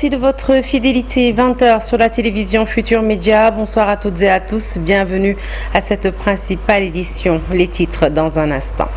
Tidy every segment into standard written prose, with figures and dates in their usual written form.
Merci de votre fidélité. 20h sur la télévision Futur Média. Bonsoir à toutes et à tous. Bienvenue à cette principale édition. Les titres dans un instant.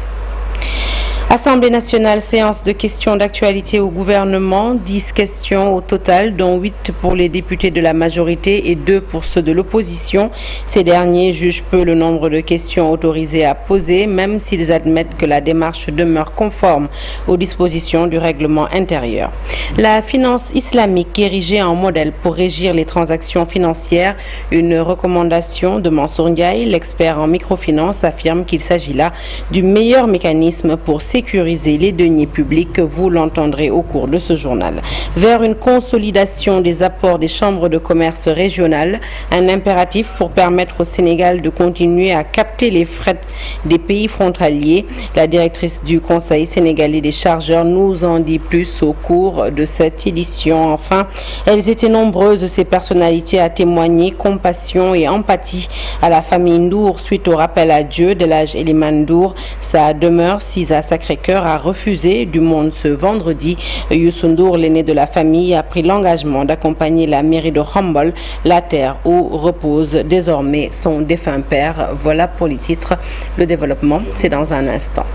Assemblée nationale, séance de questions d'actualité au gouvernement, 10 questions au total, dont 8 pour les députés de la majorité et 2 pour ceux de l'opposition. Ces derniers jugent peu le nombre de questions autorisées à poser, même s'ils admettent que la démarche demeure conforme aux dispositions du règlement intérieur. La finance islamique érigée en modèle pour régir les transactions financières, une recommandation de Mansour Ndiaye, l'expert en microfinance, affirme qu'il s'agit là du meilleur mécanisme pour sécuriser les deniers publics, vous l'entendrez au cours de ce journal. Vers une consolidation des apports des chambres de commerce régionales, un impératif pour permettre au Sénégal de continuer à capter les frais des pays frontaliers. La directrice du Conseil sénégalais des chargeurs nous en dit plus au cours de cette édition. Enfin, elles étaient nombreuses, ces personnalités, à témoigner compassion et empathie à la famille Ndour suite au rappel à Dieu de l'âge Eliman Ndour. Sa demeure, Sisa Sacré-Cœur, a refusé du monde ce vendredi. Youssou Ndour, l'aîné de la famille, a pris l'engagement d'accompagner la mairie de Khombole, la terre où repose désormais son défunt père. Voilà pour les titres. Le développement, c'est dans un instant.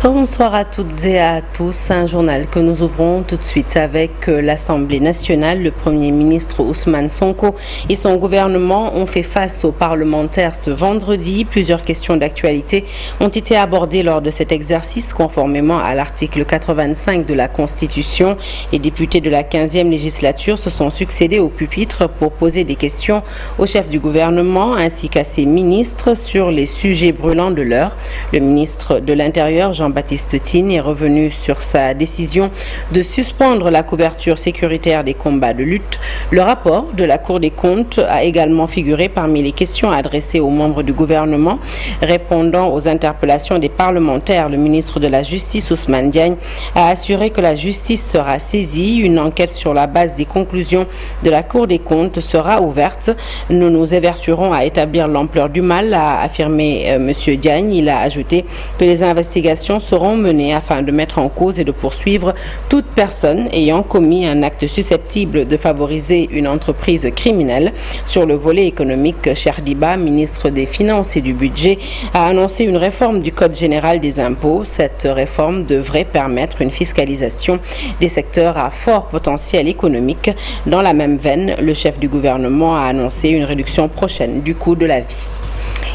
Bonsoir à toutes et à tous. Un journal que nous ouvrons tout de suite avec l'Assemblée nationale. Le Premier ministre Ousmane Sonko et son gouvernement ont fait face aux parlementaires ce vendredi. Plusieurs questions d'actualité ont été abordées lors de cet exercice conformément à l'article 85 de la Constitution. Les députés de la 15e législature se sont succédés au pupitre pour poser des questions au chef du gouvernement ainsi qu'à ses ministres sur les sujets brûlants de l'heure. Le ministre de l'Intérieur, Jean-Baptiste Tine, est revenu sur sa décision de suspendre la couverture sécuritaire des combats de lutte. Le rapport de la Cour des comptes a également figuré parmi les questions adressées aux membres du gouvernement. Répondant aux interpellations des parlementaires, le ministre de la Justice, Ousmane Diagne, a assuré que la justice sera saisie. Une enquête sur la base des conclusions de la Cour des comptes sera ouverte. Nous nous évertuerons à établir l'ampleur du mal, a affirmé M. Diagne. Il a ajouté que les investigations seront menées afin de mettre en cause et de poursuivre toute personne ayant commis un acte susceptible de favoriser une entreprise criminelle. Sur le volet économique, Cheikh Diba, ministre des Finances et du Budget, a annoncé une réforme du Code général des impôts. Cette réforme devrait permettre une fiscalisation des secteurs à fort potentiel économique. Dans la même veine, le chef du gouvernement a annoncé une réduction prochaine du coût de la vie.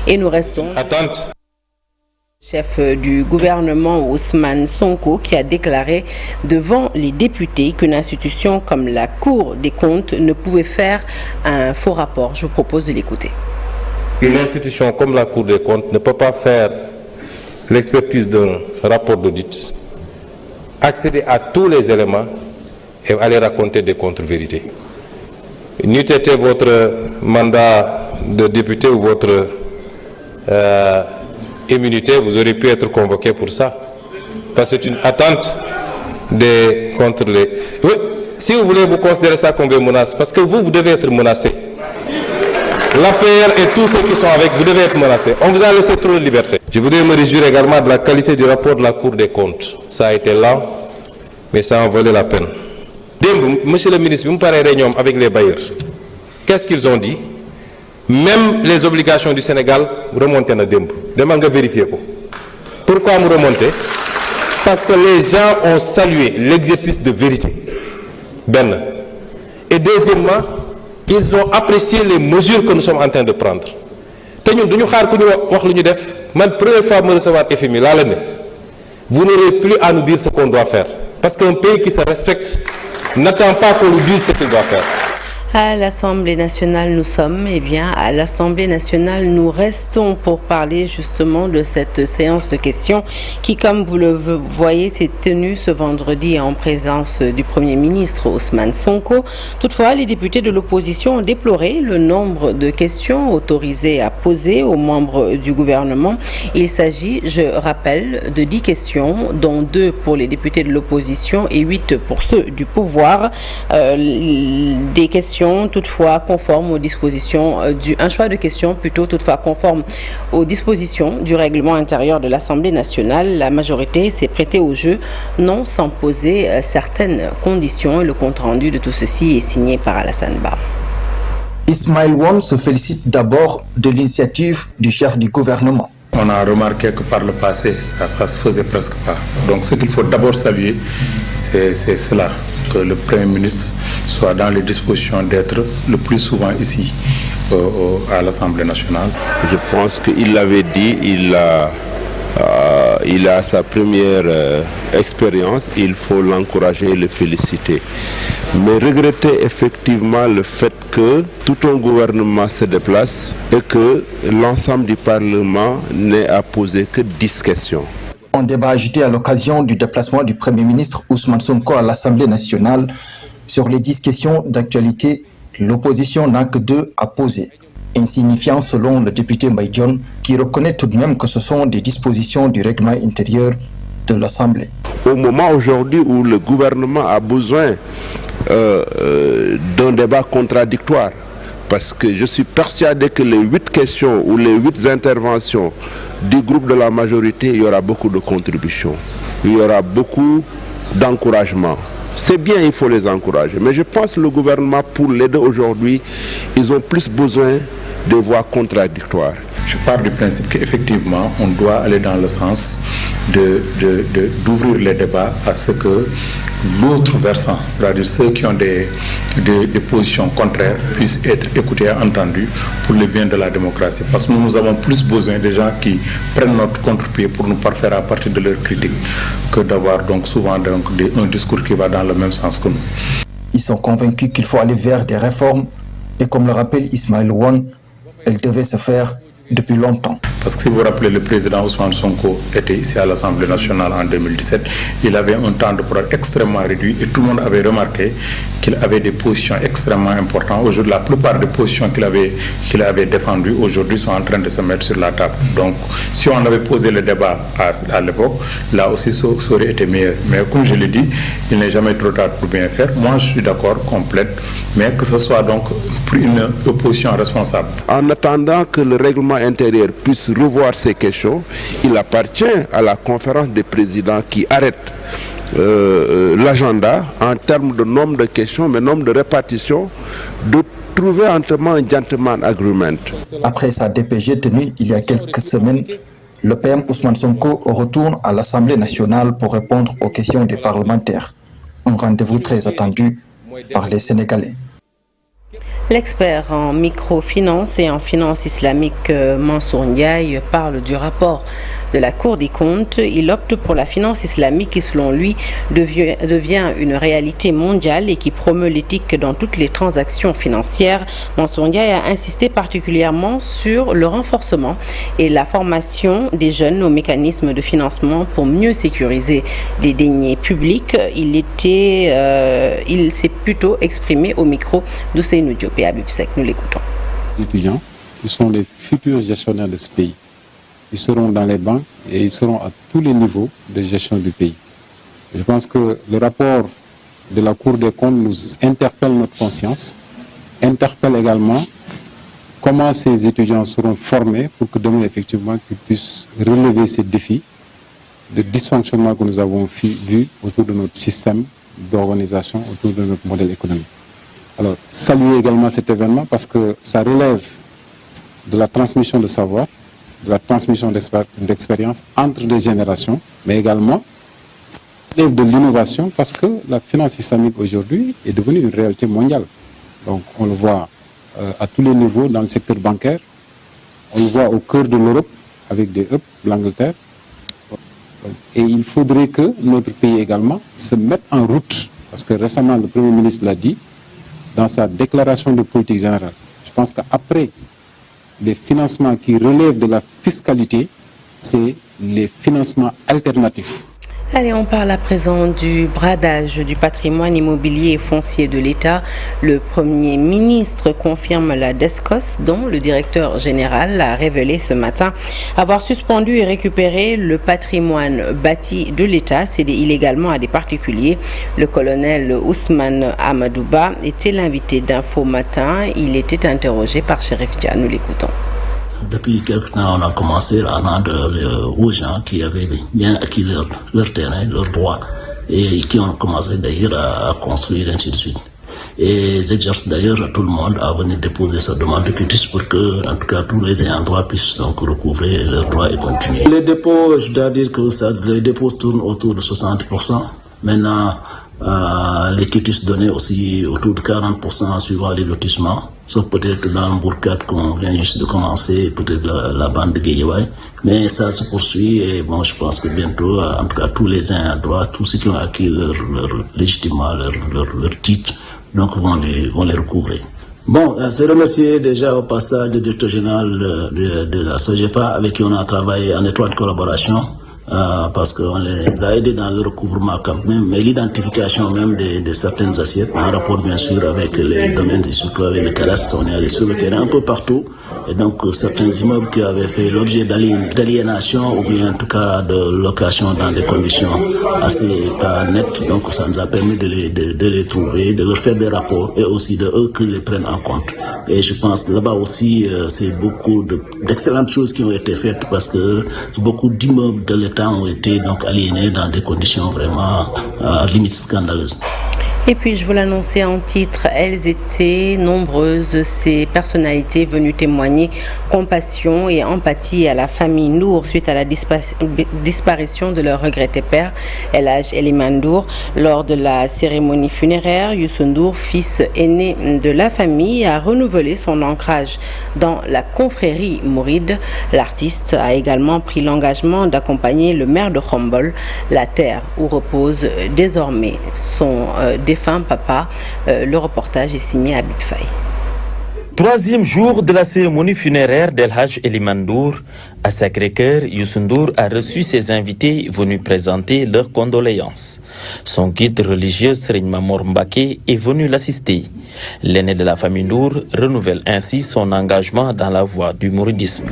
Et nous restons... Attente. Chef du gouvernement Ousmane Sonko qui a déclaré devant les députés qu'une institution comme la Cour des comptes ne pouvait faire un faux rapport. Je vous propose de l'écouter. Une institution comme la Cour des comptes ne peut pas faire l'expertise d'un rapport d'audit, accéder à tous les éléments et aller raconter des contre-vérités. N'eût été votre mandat de député ou votre immunité, vous aurez pu être convoqué pour ça. Parce que c'est une attente contre les... Oui, si vous voulez, vous considérez ça comme une menace, parce que vous devez être menacé. L'APR et tous ceux qui sont avec, vous devez être menacés. On vous a laissé trop de liberté. Je voudrais me réjouir également de la qualité du rapport de la Cour des comptes. Ça a été lent, mais ça en valait la peine. Monsieur le ministre, vous me parlez réunion avec les bailleurs. Qu'est-ce qu'ils ont dit? Même les obligations du Sénégal remontent à Dembo. Demandez vérifier. Pourquoi nous remonter? Parce que les gens ont salué l'exercice de vérité. Ben. Et deuxièmement, ils ont apprécié les mesures que nous sommes en train de prendre. Première fois que je recevoir FMI, vous n'aurez plus à nous dire ce qu'on doit faire. Parce qu'un pays qui se respecte n'attend pas qu'on nous dise ce qu'il doit faire. À l'Assemblée nationale, nous sommes, à l'Assemblée nationale, nous restons pour parler justement de cette séance de questions qui, comme vous le voyez, s'est tenue ce vendredi en présence du Premier ministre Ousmane Sonko. Toutefois, les députés de l'opposition ont déploré le nombre de questions autorisées à poser aux membres du gouvernement. Il s'agit, je rappelle, de 10 questions, dont 2 pour les députés de l'opposition et 8 pour ceux du pouvoir. Des questions toutefois conformes aux dispositions un choix de questions plutôt toutefois conforme aux dispositions du règlement intérieur de l'Assemblée nationale. La majorité s'est prêtée au jeu, non sans poser certaines conditions. Et le compte-rendu de tout ceci est signé par Alassane Ba. Ismaël Wan se félicite d'abord de l'initiative du chef du gouvernement. On a remarqué que par le passé, ça se faisait presque pas. Donc ce qu'il faut d'abord saluer, c'est cela, que le Premier ministre soit dans les dispositions d'être le plus souvent ici à l'Assemblée nationale. Je pense qu'il l'avait dit, il a sa première expérience, il faut l'encourager et le féliciter. Mais regretter effectivement le fait que tout un gouvernement se déplace et que l'ensemble du Parlement n'ait à poser que 10 questions. Un débat agité à l'occasion du déplacement du Premier ministre Ousmane Sonko à l'Assemblée nationale. Sur les 10 questions d'actualité, l'opposition n'a que 2 à poser. Insignifiant selon le député Maïdjon, qui reconnaît tout de même que ce sont des dispositions du règlement intérieur de l'Assemblée. Au moment aujourd'hui où le gouvernement a besoin d'un débat contradictoire, parce que je suis persuadé que les 8 questions ou les 8 interventions du groupe de la majorité, il y aura beaucoup de contributions, il y aura beaucoup d'encouragement. C'est bien, il faut les encourager, mais je pense que le gouvernement, pour l'aider aujourd'hui, ils ont plus besoin de voix contradictoires. Je pars du principe qu'effectivement, on doit aller dans le sens d'ouvrir les débats à ce que l'autre versant, c'est-à-dire ceux qui ont des positions contraires, puissent être écoutés et entendus pour le bien de la démocratie. Parce que nous avons plus besoin des gens qui prennent notre contre-pied pour nous parfaire à partir de leurs critiques que d'avoir donc souvent un discours qui va dans le même sens que nous. Ils sont convaincus qu'il faut aller vers des réformes et comme le rappelle Ismaël Wan, elles devaient se faire depuis longtemps. Parce que si vous vous rappelez, le président Ousmane Sonko était ici à l'Assemblée nationale en 2017. Il avait un temps de parole extrêmement réduit et tout le monde avait remarqué qu'il avait des positions extrêmement importantes. Aujourd'hui, la plupart des positions qu'il avait défendues aujourd'hui sont en train de se mettre sur la table. Donc, si on avait posé le débat à l'époque, là aussi, ça aurait été meilleur. Mais comme je l'ai dit, il n'est jamais trop tard pour bien faire. Moi, je suis d'accord, complète, mais que ce soit donc pour une opposition responsable. En attendant que le règlement intérieur puisse revoir ces questions, il appartient à la conférence des présidents qui arrête l'agenda en termes de nombre de questions, mais nombre de répartitions, de trouver entièrement un gentleman agreement. Après sa DPG tenue il y a quelques semaines, le PM Ousmane Sonko retourne à l'Assemblée nationale pour répondre aux questions des parlementaires. Un rendez-vous très attendu par les Sénégalais. L'expert en microfinance et en finance islamique Mansour Ndiaye parle du rapport de la Cour des comptes. Il opte pour la finance islamique qui, selon lui, devient une réalité mondiale et qui promeut l'éthique dans toutes les transactions financières. Mansour Ndiaye a insisté particulièrement sur le renforcement et la formation des jeunes aux mécanismes de financement pour mieux sécuriser les deniers publics. Il s'est plutôt exprimé au micro d'Ousseynou Diop. Et Habib Seck, nous l'écoutons. Les étudiants, ils sont les futurs gestionnaires de ce pays. Ils seront dans les banques et ils seront à tous les niveaux de gestion du pays. Je pense que le rapport de la Cour des comptes nous interpelle notre conscience, interpelle également comment ces étudiants seront formés pour que demain, effectivement, qu'ils puissent relever ces défis de dysfonctionnement que nous avons vu autour de notre système d'organisation, autour de notre modèle économique. Alors, saluer également cet événement parce que ça relève de la transmission de savoir, de la transmission d'expérience entre des générations, mais également de l'innovation parce que la finance islamique aujourd'hui est devenue une réalité mondiale. Donc, on le voit à tous les niveaux dans le secteur bancaire, on le voit au cœur de l'Europe avec des hubs, l'Angleterre. Et il faudrait que notre pays également se mette en route parce que récemment le Premier ministre l'a dit. dans sa déclaration de politique générale. Je pense qu'après les financements qui relèvent de la fiscalité, c'est les financements alternatifs. Allez, on parle à présent du bradage du patrimoine immobilier et foncier de l'État. Le Premier ministre confirme la DESCOS, dont le directeur général a révélé ce matin avoir suspendu et récupéré le patrimoine bâti de l'État cédé illégalement à des particuliers. Le colonel Ousmane Amadouba était l'invité d'Info Matin. Il était interrogé par Chérif Dia. Nous l'écoutons. Depuis quelques temps, on a commencé à rendre aux gens qui avaient bien acquis leur terrain, leurs droits, et qui ont commencé d'ailleurs à construire, ainsi de suite. Et j'exerce d'ailleurs à tout le monde à venir déposer sa demande de quitus pour que, en tout cas, tous les ayants droit puissent donc recouvrer leurs droits et continuer. Les dépôts, je dois dire que les dépôts tournent autour de 60%. Maintenant, les quitus donnés aussi autour de 40% suivant les lotissements. Sauf peut-être dans le bourgade qu'on vient juste de commencer, peut-être la bande de Guédiawaye. Mais ça se poursuit et bon, je pense que bientôt, en tout cas, tous les ayants droit, tous ceux qui ont acquis leur légitimement, leur titre, donc vont les recouvrer. Bon, c'est remercier déjà au passage le directeur général de la SOGEPA avec qui on a travaillé en étroite collaboration. Parce qu'on les a aidés dans le recouvrement quand même, mais l'identification même de certaines assiettes en rapport bien sûr avec les domaines et surtout avec les cadastres, on est allé sur le terrain un peu partout. Et donc certains immeubles qui avaient fait l'objet d'aliénation ou bien en tout cas de location dans des conditions assez pas nettes, donc ça nous a permis de les trouver, de leur faire des rapports et aussi de eux qu'ils les prennent en compte. Et je pense que là-bas aussi c'est beaucoup d'excellentes choses qui ont été faites parce que beaucoup d'immeubles de l'État ont été donc aliénés dans des conditions vraiment limite scandaleuses. Et puis, je vous l'annonçais en titre, elles étaient nombreuses, ces personnalités venues témoigner compassion et empathie à la famille Ndour suite à la disparition de leur regretté père, El Hadj Eliman Ndour. Lors de la cérémonie funéraire, Youssou Ndour, fils aîné de la famille, a renouvelé son ancrage dans la confrérie mouride. L'artiste a également pris l'engagement d'accompagner le maire de Khombol, la terre où repose désormais son défunt papa. Le reportage est signé à Habib Faye. Troisième jour de la cérémonie funéraire d'El Hadj Eliman Ndour. À Sacré-Cœur, Youssou Ndour a reçu ses invités venus présenter leurs condoléances. Son guide religieux Serigne Mamor Mbaké est venu l'assister. L'aîné de la famille Ndour renouvelle ainsi son engagement dans la voie du mouridisme.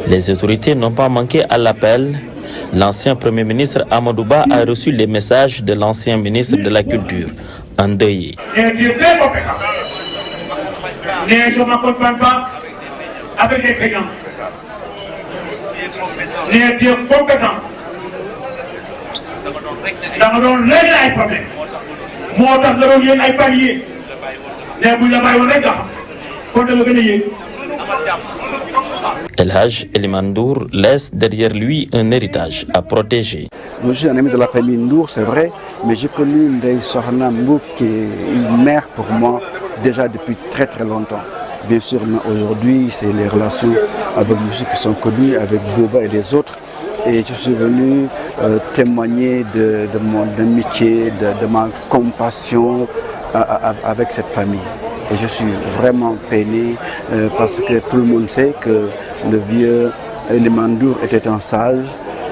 Les autorités n'ont pas manqué à l'appel. L'ancien Premier ministre Amadouba a reçu les messages de l'ancien ministre de la Culture, endeuillé. Dieu très compétent. Mais je ne m'accompagne pas avec des feignants. Dieu compétent. Dans le monde, il y a problème. Moi, dans le monde, il y a palier. El Hadj Eliman Ndour laisse derrière lui un héritage à protéger. Je suis un ami de la famille Ndour, c'est vrai, mais j'ai connu Ndeye Sokhna Mboup qui est une mère pour moi déjà depuis très très longtemps. Bien sûr, aujourd'hui, c'est les relations avec ceux qui sont connus, avec Boba et les autres. Et je suis venu témoigner de mon amitié, de ma compassion avec cette famille. Et je suis vraiment peiné parce que tout le monde sait que le vieux Eliman Ndour était un sage.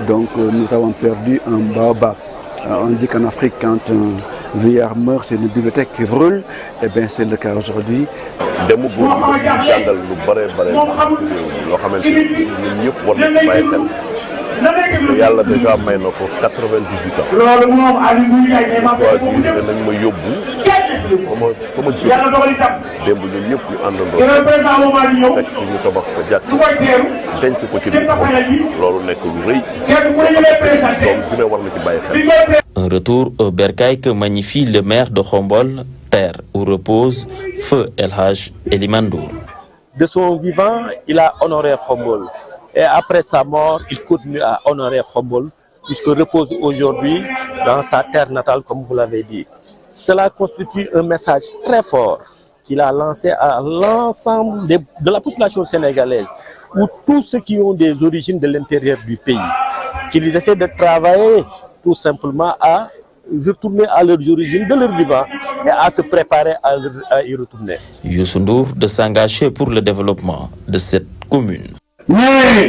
Donc nous avons perdu un baobab. On dit qu'en Afrique, quand un vieillard meurt, c'est une bibliothèque qui brûle. Et bien c'est le cas aujourd'hui. Yàlla déjà may na ko 98 ans. Choisir nañ ma yóbbu fa ma jóge démb ñun ñëpp ñu àndandoo fekk ñu tabax fa jàkk denc ko ci biir loolu nekk lu rëy doom dina war na ci bàyyi xel. Un retour au bercail que magnifie le maire de Khombol, terre où repose feu El Hadj Eliman Ndour. De son vivant, il a honoré Khombol. Et après sa mort, il continue à honorer Khombol, puisque repose aujourd'hui dans sa terre natale, comme vous l'avez dit. Cela constitue un message très fort qu'il a lancé à l'ensemble de la population sénégalaise, ou tous ceux qui ont des origines de l'intérieur du pays, qu'ils essaient de travailler tout simplement à retourner à leurs origines de leur vivant et à se préparer à y retourner. Youssou Ndour de s'engager pour le développement de cette commune. Mais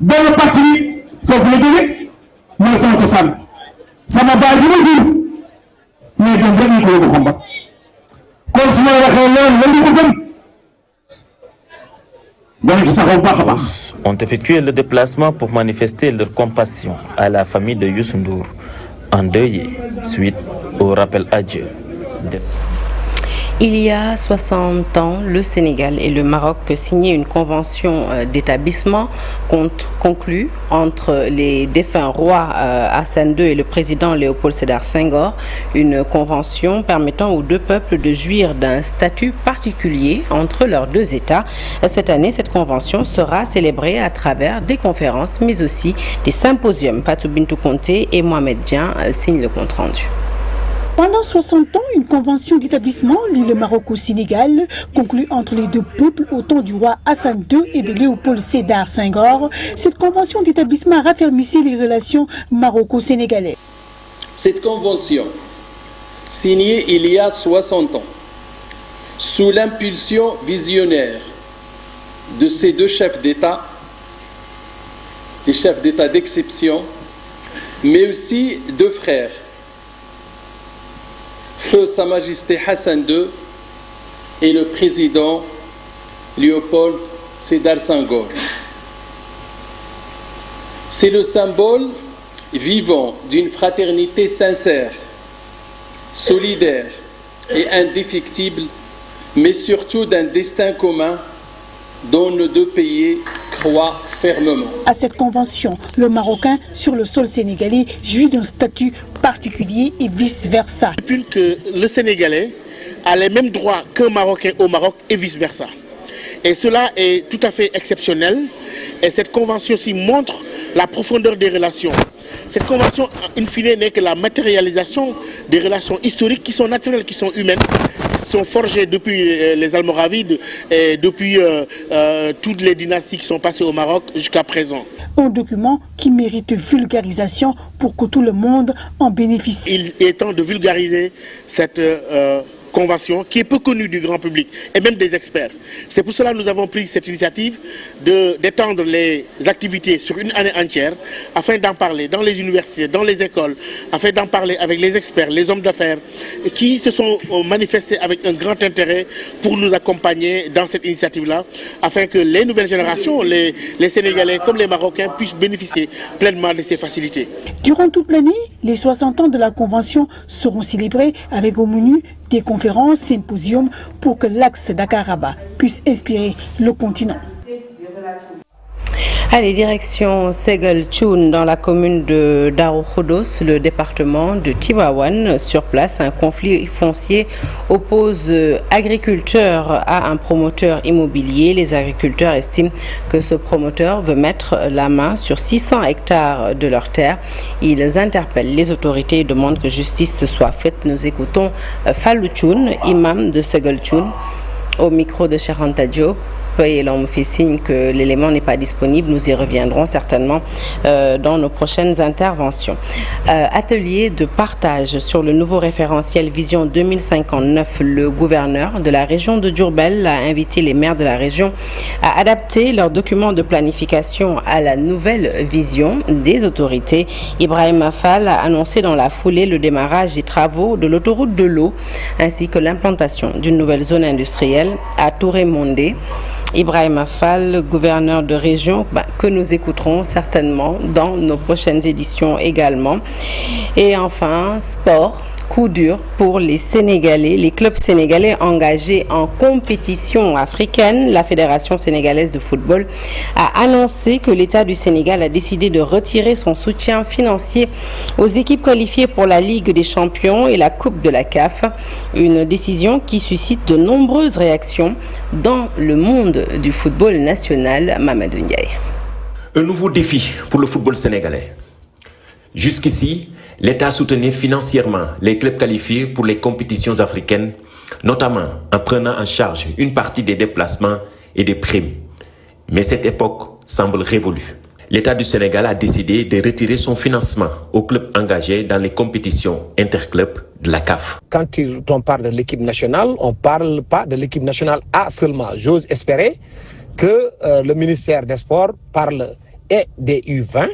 benn parti bi foofu la jógee mooy sama cosaan sama baay bi ma jur mais doom rek ñu ko yóbbu Xombol kon su ma la waxee loolu lan la ko gëm danañ ci taxaw bu baax a baax. Ont effectué le déplacement pour manifester leur compassion à la famille de Youssou Ndour, endeuillée suite au rappel à Dieu. Il y a 60 ans, le Sénégal et le Maroc signaient une convention d'établissement conclue entre les défunts rois Hassan II et le président Léopold Sédar Senghor, une convention permettant aux deux peuples de jouir d'un statut particulier entre leurs deux États. Cette année, cette convention sera célébrée à travers des conférences, mais aussi des symposiums. Patou Bintou Conté et Mohamed Dian signent le compte-rendu. Pendant 60 ans, une convention d'établissement lie le Maroc au Sénégal, conclue entre les deux peuples au temps du roi Hassan II et de Léopold Sédar Senghor. Cette convention d'établissement raffermissait les relations maroco-sénégalaises. Cette convention, signée il y a 60 ans, sous l'impulsion visionnaire de ces deux chefs d'État, des chefs d'État d'exception, mais aussi deux frères, Feu Sa Majesté Hassan II et le président Léopold Sédar Senghor. C'est le symbole vivant d'une fraternité sincère, solidaire et indéfectible, mais surtout d'un destin commun dont nos deux pays croient fermement. À cette convention, le Marocain sur le sol sénégalais jouit d'un statut particulier et vice-versa. Depuis que le Sénégalais a les mêmes droits qu'un Marocain au Maroc et vice-versa. Et cela est tout à fait exceptionnel. Et cette convention-ci montre la profondeur des relations. Cette convention, in fine, n'est que la matérialisation des relations historiques qui sont naturelles, qui sont humaines, qui sont forgées depuis les Almoravides et depuis toutes les dynasties qui sont passées au Maroc jusqu'à présent. Un document qui mérite vulgarisation pour que tout le monde en bénéficie. Il est temps de vulgariser cette convention qui est peu connue du grand public et même des experts. C'est pour cela que nous avons pris cette initiative d'étendre les activités sur une année entière afin d'en parler dans les universités, dans les écoles, afin d'en parler avec les experts, les hommes d'affaires qui se sont manifestés avec un grand intérêt pour nous accompagner dans cette initiative-là afin que les nouvelles générations, les Sénégalais comme les Marocains puissent bénéficier pleinement de ces facilités. Durant toute l'année, les 60 ans de la Convention seront célébrés avec au menu des conférences, symposiums pour que l'axe Dakar-Rabat puisse inspirer le continent. Allez, direction Séguel-Thioune dans la commune de Darou Khoudoss, le département de Tivaouane. Sur place, un conflit foncier oppose agriculteurs à un promoteur immobilier. Les agriculteurs estiment que ce promoteur veut mettre la main sur 600 hectares de leurs terres. Ils interpellent les autorités et demandent que justice soit faite. Nous écoutons Fallou Thioune, imam de Séguel-Thioune, au micro de Cheikh Anta Diop. Et l'on me fait signe que l'élément n'est pas disponible. Nous y reviendrons certainement dans nos prochaines interventions. Atelier de partage sur le nouveau référentiel Vision 2059. Le gouverneur de la région de Diourbel a invité les maires de la région à adapter leurs documents de planification à la nouvelle vision des autorités. Ibrahim Fall a annoncé dans la foulée le démarrage des travaux de l'autoroute de l'eau ainsi que l'implantation d'une nouvelle zone industrielle à Touré-Mondé. Ibrahim Fall, gouverneur de région, que nous écouterons certainement dans nos prochaines éditions également. Et enfin, sport. coup dur pour les Sénégalais, les clubs sénégalais engagés en compétition africaine. La Fédération sénégalaise de football a annoncé que l'État du Sénégal a décidé de retirer son soutien financier aux équipes qualifiées pour la Ligue des Champions et la Coupe de la CAF. Une décision qui suscite de nombreuses réactions dans le monde du football national. Mamadou Ndiaye. Un nouveau défi pour le football sénégalais. Jusqu'ici, l'État soutenait financièrement les clubs qualifiés pour les compétitions africaines, notamment en prenant en charge une partie des déplacements et des primes. Mais cette époque semble révolue. L'État du Sénégal a décidé de retirer son financement aux clubs engagés dans les compétitions interclubs de la CAF. Quand on parle de l'équipe nationale, on ne parle pas de l'équipe nationale A seulement. J'ose espérer que le ministère des Sports parle et des U20,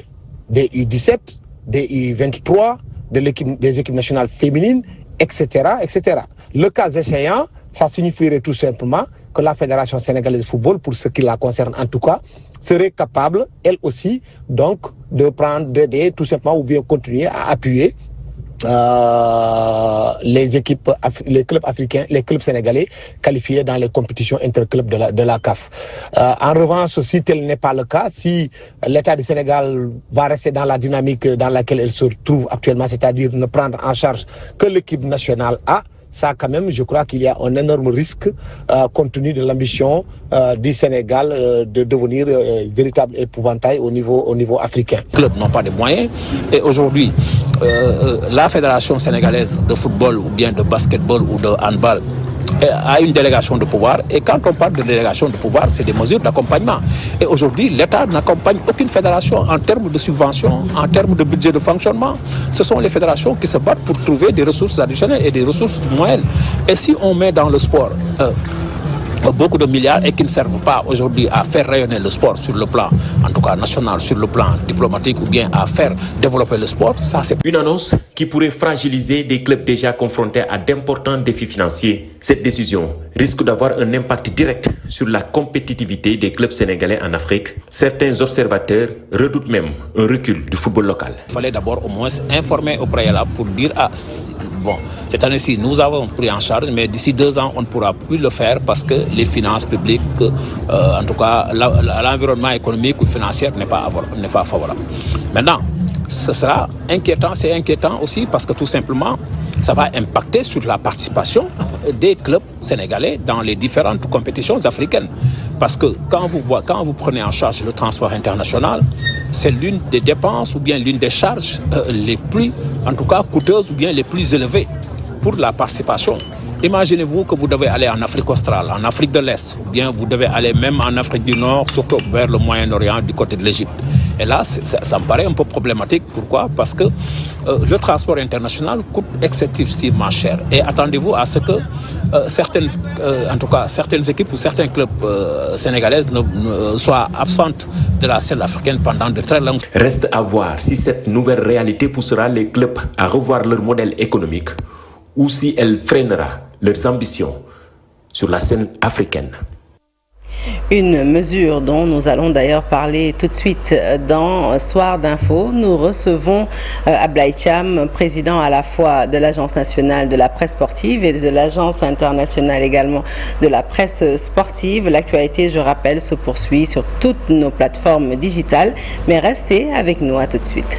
des U17, des U23, des équipes nationales féminines, etc., etc. Le cas échéant, ça signifierait tout simplement que la Fédération sénégalaise de football, pour ce qui la concerne en tout cas, serait capable, elle aussi, donc, de prendre, d'aider tout simplement ou bien continuer à appuyer les clubs africains, les clubs sénégalais qualifiés dans les compétitions interclubs de la CAF. En revanche, si tel n'est pas le cas, si l'État du Sénégal va rester dans la dynamique dans laquelle elle se trouve actuellement, c'est-à-dire ne prendre en charge que l'équipe nationale A, ça quand même, je crois qu'il y a un énorme risque compte tenu de l'ambition du Sénégal de devenir véritable épouvantail au niveau africain. Les clubs n'ont pas de moyens et aujourd'hui, la Fédération sénégalaise de football ou bien de basketball ou de handball a une délégation de pouvoir et quand on parle de délégation de pouvoir, c'est des mesures d'accompagnement. Et aujourd'hui, l'État n'accompagne aucune fédération en termes de subventions, en termes de budget de fonctionnement. Ce sont les fédérations qui se battent pour trouver des ressources additionnelles et des ressources moyennes. Et si on met dans le sport beaucoup de milliards et qui ne servent pas aujourd'hui à faire rayonner le sport sur le plan, en tout cas national, sur le plan diplomatique ou bien à faire développer le sport, ça c'est... Une annonce qui pourrait fragiliser des clubs déjà confrontés à d'importants défis financiers. Cette décision risque d'avoir un impact direct sur la compétitivité des clubs sénégalais en Afrique. Certains observateurs redoutent même un recul du football local. Il fallait d'abord au moins informer au préalable pour dire bon, cette année-ci, nous avons pris en charge, mais d'ici 2 ans, on ne pourra plus le faire parce que les finances publiques, en tout cas, l'environnement économique ou financier n'est pas favorable. Maintenant, ce sera inquiétant, c'est inquiétant aussi parce que tout simplement, ça va impacter sur la participation des clubs sénégalais dans les différentes compétitions africaines. Parce que quand vous prenez en charge le transport international, c'est l'une des dépenses ou bien l'une des charges les plus, en tout cas, coûteuses ou bien les plus élevées pour la participation. Imaginez-vous que vous devez aller en Afrique australe, en Afrique de l'Est, ou bien vous devez aller même en Afrique du Nord, surtout vers le Moyen-Orient, du côté de l'Égypte. Et là, ça me paraît un peu problématique. Pourquoi? Parce que le transport international coûte excessivement cher. Et attendez-vous à ce que certaines équipes ou certains clubs sénégalais soient absentes de la scène africaine pendant de très longues... Reste à voir si cette nouvelle réalité poussera les clubs à revoir leur modèle économique ou si elle freinera leurs ambitions sur la scène africaine. Une mesure dont nous allons d'ailleurs parler tout de suite dans Soir d'Info. Nous recevons Ablaye Thiam, président à la fois de l'Agence nationale de la presse sportive et de l'Agence internationale également de la presse sportive. L'actualité, je rappelle, se poursuit sur toutes nos plateformes digitales. Mais restez avec nous, à tout de suite.